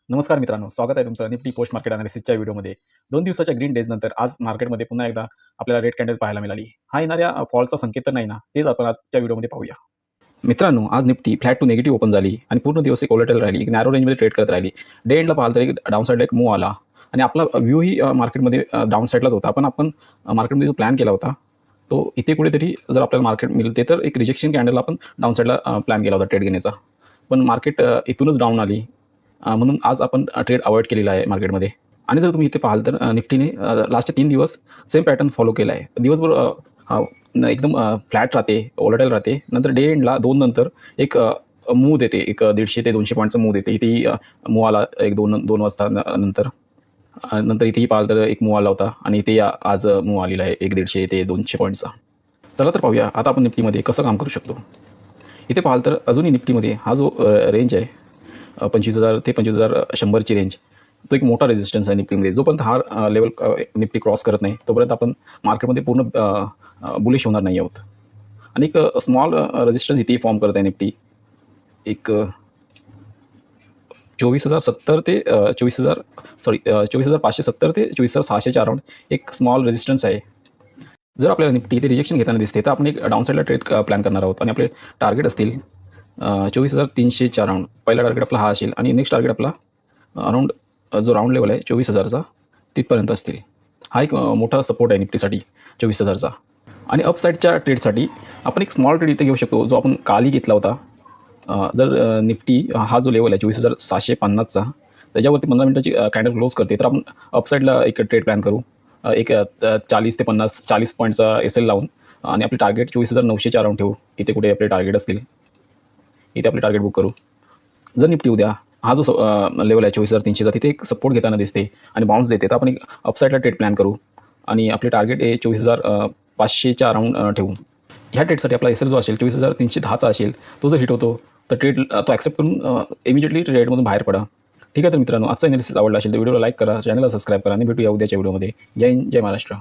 नमस्कार मित्रांनो, स्वागत आहे तुमचं निफ्टी पोस्ट मार्केट अनालिसिसच्या व्हिडिओमध्ये. 2 दिवसाच्या ग्रीन डेज नंतर आज मार्केटमध्ये पुन्हा एकदा आपल्याला रेड कॅन्डल पाहायला मिळाली. हा येणाऱ्या फॉलचा संकेत तर नाही ना, तेच आपण आजच्या व्हिडिओमध्ये पाहूया. मित्रांनो, आज Nifty flat to negative open झाली आणि पूर्ण दिवस एक व्होलेटाईल राहिली, एक नॅरो रेंजमध्ये ट्रेड करत राहिली. डे एंडला पाहिलं तर एक डाऊन साईडला एक मूव्ह आला आणि आपला व्ह्यूही मार्केटमध्ये डाऊन साईडलाच होता. पण आपण मार्केटमध्ये जो प्लॅन केला होता, तो इथे कुठेतरी जर आपल्याला मार्केट मिळते तर एक रिजेक्शन कॅन्डल आपण डाऊन साईडला प्लॅन केला होता ट्रेड घेण्याचा. पण मार्केट इथूनच डाऊन आली, म्हणून आज आपण ट्रेड अवॉइड केलेला आहे मार्केटमध्ये. आणि जर तुम्ही इथे पाहाल तर निफ्टीने लास्टचे 3 दिवस सेम पॅटर्न फॉलो केला आहे. दिवसभर एकदम फ्लॅट राहते, व्होलेटाईल राहते. नंतर डे एंडला 2 नंतर एक मूव्ह देते, एक 150 ते 200 पॉईंटचा मूव्ह देते. इथेही मूव्ह आला एक 2 वाजता नंतर. नंतर इथेही पाहाल तर एक मूव्ह आला होता आणि इथे आज मूव्ह आलेला आहे एक 150 ते 200 पॉईंटचा. चला तर पाहूया आता आपण निफ्टीमध्ये कसं काम करू शकतो. इथे पाहाल तर अजूनही निफ्टीमध्ये हा जो रेंज आहे 25,000 ते 25,100ची रेंज, तो एक मोठा रेजिस्टन्स आहे निफ्टीमध्ये. जोपर्यंत हा लेवल निफ्टी क्रॉस करत नाही तोपर्यंत आपण मार्केटमध्ये पूर्ण बुलिश होणार नाही आहोत. आणि एक स्मॉल रेजिस्टन्स इथे फॉर्म करत आहे निफ्टी. एक 24,070 ते 24,570 ते 24,600च्या अराउंड एक स्मॉल रेजिस्टन्स आहे. जर आपल्याला निफ्टी इथे रिजेक्शन घेताना दिसते तर आपण एक डाऊन साईडला ट्रेड प्लॅन करणार आहोत आणि आपले टार्गेट असतील 24,300च्या राऊंड. पहिला टार्गेट आपला हा असेल आणि नेक्स्ट टार्गेट आपला अराऊंड जो राऊंड लेवल आहे 24,000चा तिथपर्यंत असतील. हा एक मोठा सपोर्ट आहे निफ्टीसाठी 24,000चा. आणि अपसाईडच्या ट्रेडसाठी आपण एक स्मॉल ट्रेड इथे घेऊ शकतो जो आपण कालही घेतला होता. जर निफ्टी हा जो लेवल आहे 24,750चा त्याच्यावरती 15 मिनिटाची कॅन्डल क्लोज करते तर आपण अपसाईडला एक ट्रेड प्लॅन करू. एक 40 ते 40 पॉईंटचा एस एल लावून आणि आपले टार्गेट 24,900च्या अराउंड ठेवू. इथे कुठे आपले टार्गेट असतील इथे आपले टार्गेट बुक करू. जर निफ्टी उद्या हा जो लेवल आहे 24,300चा तिथे एक सपोर्ट घेताना दिसते आणि बाउन्स देते तर आपण एक अपसाईडला ट्रेड प्लॅन करू आणि आपले टार्गेट हे 24,500च्या अराउंड ठेवू. ह्या ट्रेडसाठी आपला एस एल जो असेल 24,310चा असेल, तो जर हिट होतो तर ट्रेड तो ॲक्सेप्ट करून इमिजिएटली ट्रेडमधून बाहेर पडा. ठीक आहे तर मित्रांनो, आजचा एनालिसिस आवडला असेल तर व्हिडिओला लाईक करा, चॅनलला सबस्क्राईब करा आणि भेटूया उद्याच्या व्हिडिओमध्ये. जय हिंद, जय महाराष्ट्र.